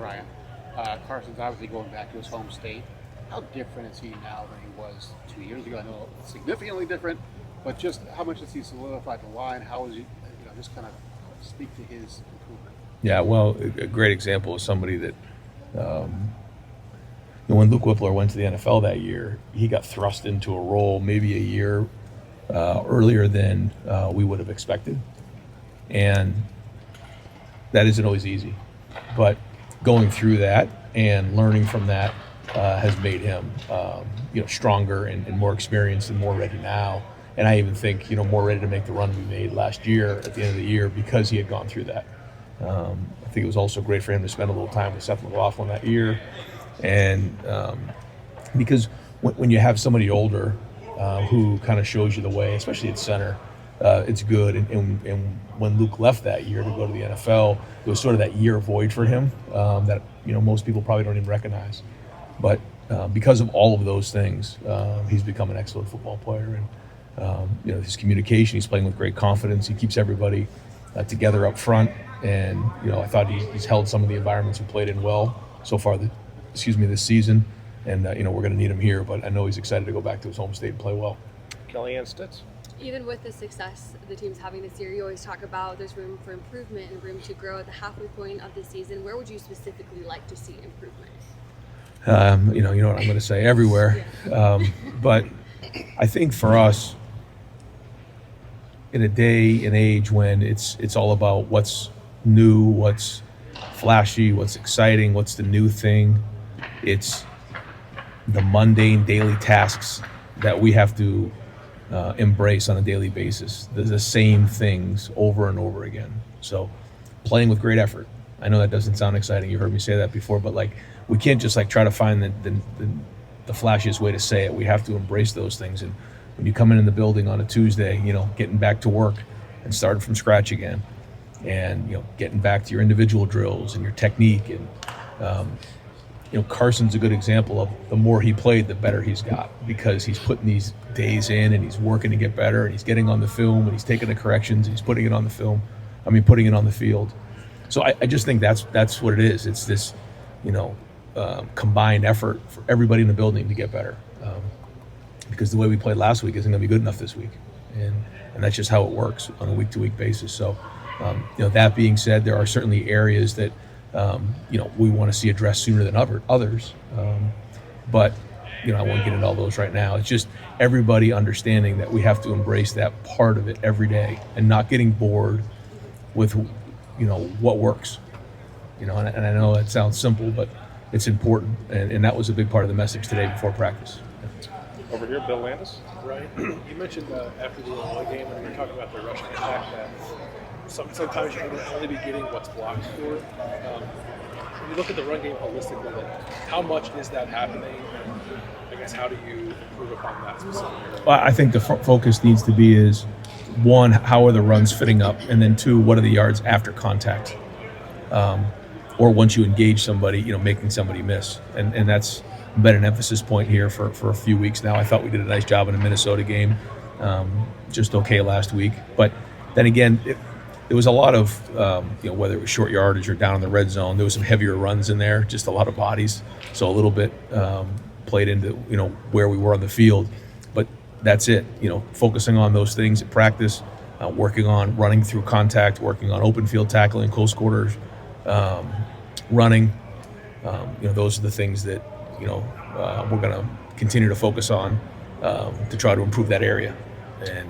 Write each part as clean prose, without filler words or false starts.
Ryan. Carson's obviously going back to his home state. How different is he now than he was 2 years ago? I know significantly different, but just how much has he solidified the line? How is he, just kind of speak to his improvement? Yeah, well, a great example is somebody that when Luke Whippler went to the NFL that year, he got thrust into a role maybe a year earlier than we would have expected, and that isn't always easy. But going through that and learning from that has made him, stronger and more experienced and more ready now. And I even think, more ready to make the run we made last year at the end of the year because he had gone through that. I think it was also great for him to spend a little time with Seth McLaughlin that year, and because when you have somebody older who kind of shows you the way, especially at center, it's good. And when Luke left that year to go to the NFL, it was sort of that year void for him that most people probably don't even recognize. But because of all of those things, he's become an excellent football player. And his communication, he's playing with great confidence. He keeps everybody together up front. And I thought he's held some of the environments he played in well so far. This season. And we're going to need him here. But I know he's excited to go back to his home state and play well. Kellyanne Stitz. Even with the success the team's having this year, you always talk about there's room for improvement and room to grow at the halfway point of the season. Where would you specifically like to see improvement? You know what I'm going to say, everywhere. But I think for us, in a day and age when it's all about what's new, what's flashy, what's exciting, what's the new thing, it's the mundane daily tasks that we have to embrace on a daily basis. The same things over and over again. So playing with great effort. I know that doesn't sound exciting. You heard me say that before, but we can't just try to find the flashiest way to say it. We have to embrace those things. And when you come in the building on a Tuesday, getting back to work and starting from scratch again, and getting back to your individual drills and your technique. And Carson's a good example of the more he played, the better he's got, because he's putting these days in and he's working to get better, and he's getting on the film and he's taking the corrections and he's putting it on the field. So I just think that's what it is. It's this combined effort for everybody in the building to get better, because the way we played last week isn't going to be good enough this week, and that's just how it works on a week-to-week basis. So that being said, there are certainly areas that we want to see addressed sooner than others, but I won't get into all those right now. It's just everybody understanding that we have to embrace that part of it every day and not getting bored with what works. And I know that sounds simple, but it's important, and that was a big part of the message today before practice. Over here, Bill Landis. Right. You mentioned after the Illinois game when you were talking about the rushing attack that sometimes you're going to only be getting what's blocked for it. When you look at the run game holistically, how much is that happening? And I guess how do you improve upon that specifically? Well, I think the focus needs to be is, one, how are the runs fitting up? And then two, what are the yards after contact? Or once you engage somebody, making somebody miss. And that's been an emphasis point here for a few weeks now. I thought we did a nice job in the Minnesota game, just okay last week. But then again, there was a lot of, whether it was short yardage or down in the red zone, there was some heavier runs in there, just a lot of bodies. So a little bit played into, where we were on the field. But that's it, focusing on those things at practice, working on running through contact, working on open field tackling, close quarters, running. Those are the things that, we're going to continue to focus on to try to improve that area. And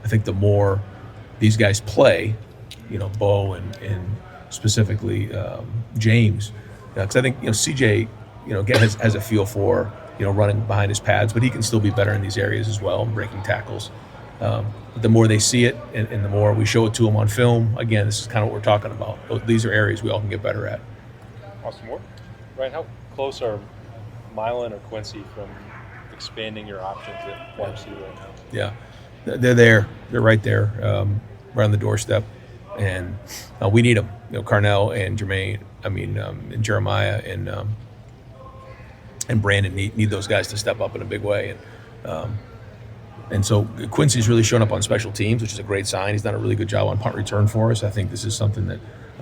I think the more these guys play, Bo and specifically James, because I think CJ, has a feel for running behind his pads, but he can still be better in these areas as well, breaking tackles. But the more they see it, and the more we show it to them on film, again, this is kind of what we're talking about. These are areas we all can get better at. Austin Moore. Ryan, how close are Milan or Quincy from expanding your options at wide receiver right now? Yeah, they're there. They're right there, right on the doorstep, and we need them. Carnell and and Jeremiah and Brandon need those guys to step up in a big way, and so Quincy's really shown up on special teams, which is a great sign. He's done a really good job on punt return for us. I think this is something that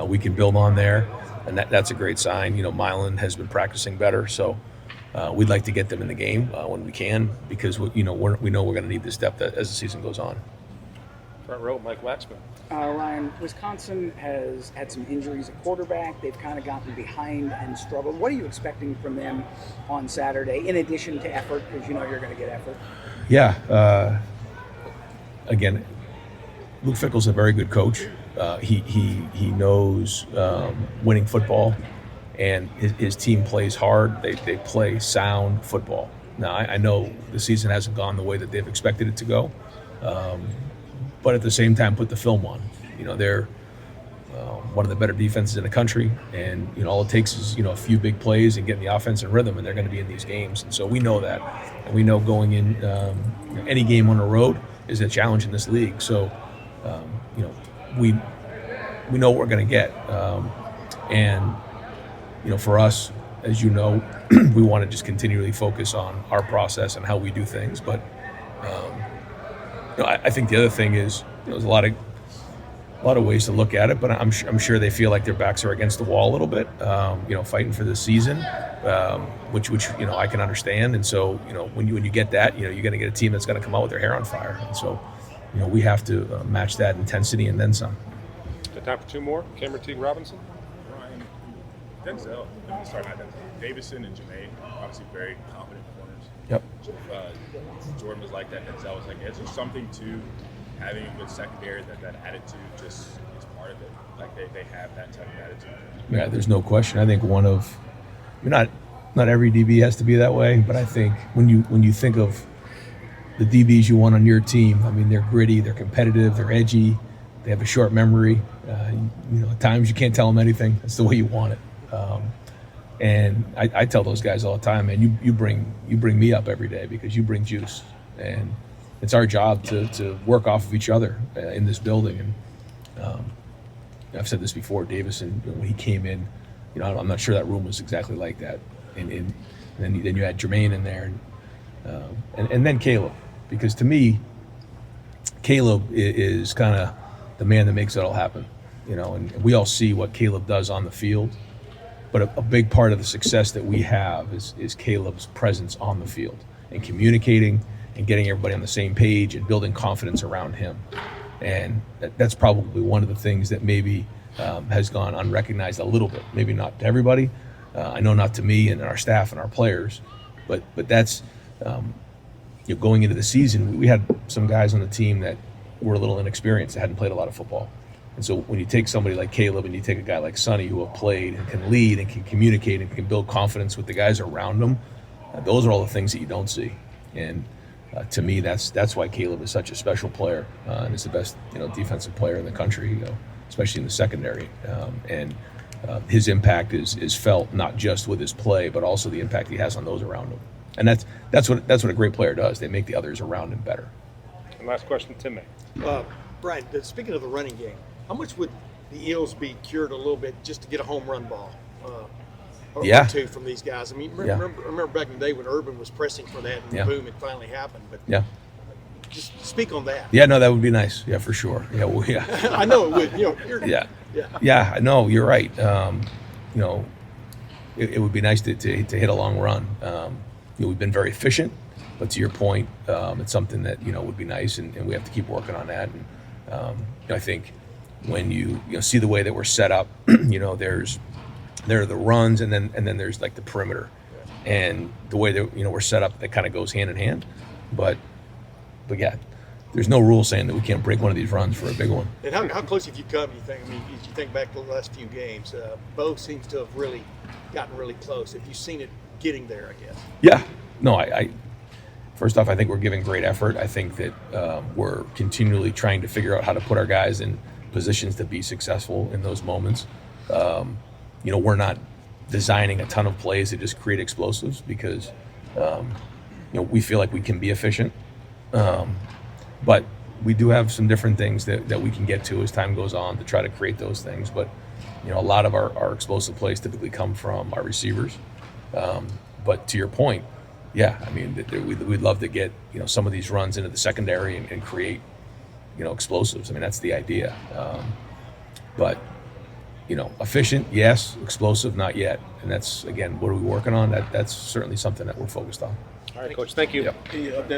we can build on there. and that's a great sign. Milan has been practicing better, so we'd like to get them in the game when we can, because we know we're going to need this depth as the season goes on. Front row, Mike Waxman. Ryan, Wisconsin has had some injuries at quarterback. They've kind of gotten behind and struggled. What are you expecting from them on Saturday, in addition to effort, because you're going to get effort? Yeah. Again, Luke Fickell's a very good coach. He knows winning football, and his team plays hard. They play sound football. Now, I know the season hasn't gone the way that they've expected it to go, but at the same time, put the film on. They're one of the better defenses in the country, and all it takes is a few big plays and getting the offense in rhythm, and they're going to be in these games. And so we know that, and we know going in any game on the road is a challenge in this league. So we know what we're going to get, and for us, as you know, we want to just continually focus on our process and how we do things. But I think the other thing is there's a lot of ways to look at it, but I'm sure they feel like their backs are against the wall a little bit, fighting for the season, which I can understand. And so when you get that, you're going to get a team that's going to come out with their hair on fire. And so we have to match that intensity and then some. Got time for two more. Cameron Teague Robinson. Ryan, Denzel, Davison and Jermaine, obviously very confident corners. Yep. Jordan was like that. Denzel was like, is there something to having a good secondary that attitude just is part of it? Like they have that type of attitude. Yeah, there's no question. I think not every DB has to be that way, but I think when you think of the DBs you want on your team, they're gritty, they're competitive, they're edgy, they have a short memory. At times you can't tell them anything. That's the way you want it. And I tell those guys all the time, man, you bring me up every day because you bring juice, and it's our job to work off of each other in this building. And I've said this before, Davison, when he came in, I'm not sure that room was exactly like that. And then you had Jermaine in there, and then Caleb, because to me, Caleb is kind of the man that makes it all happen. And we all see what Caleb does on the field. But a big part of the success that we have is Caleb's presence on the field and communicating and getting everybody on the same page and building confidence around him. And that's probably one of the things that maybe has gone unrecognized a little bit. Maybe not to everybody. I know not to me and our staff and our players. But that's going into the season, we had some guys on the team that were a little inexperienced, that hadn't played a lot of football. And so when you take somebody like Caleb and you take a guy like Sonny who have played and can lead and can communicate and can build confidence with the guys around them, those are all the things that you don't see. And to me, that's why Caleb is such a special player and is the best defensive player in the country, especially in the secondary. And his impact is felt not just with his play, but also the impact he has on those around him. And that's what a great player does. They make the others around him better. And last question, Tim May. Brian, speaking of the running game, how much would the Eels be cured a little bit just to get a home run ball or two from these guys? Remember back in the day when Urban was pressing for that and boom, it finally happened. But just speak on that. Yeah, no, that would be nice. Yeah, for sure. Yeah, I know it would. Yeah, I know, you're right. It would be nice to hit a long run. We've been very efficient, but to your point, it's something that would be nice, and we have to keep working on that. And I think when you see the way that we're set up, there are the runs, and then there's like the perimeter, and the way that we're set up, that kind of goes hand in hand. But yeah, there's no rule saying that we can't break one of these runs for a big one. And how close have you come? You think? As you think back to the last few games, Bo seems to have really gotten really close. Have you seen it getting there? I guess. Yeah. No, I first off, I think we're giving great effort. I think that we're continually trying to figure out how to put our guys in positions to be successful in those moments. We're not designing a ton of plays that just create explosives because, we feel like we can be efficient. But we do have some different things that we can get to as time goes on to try to create those things. But, a lot of our explosive plays typically come from our receivers. But to your point, we'd love to get, some of these runs into the secondary and create, explosives. That's the idea. But efficient, yes. Explosive, not yet. And that's, again, what are we working on? That's certainly something that we're focused on. All right, Coach. Thank you. Yep. Then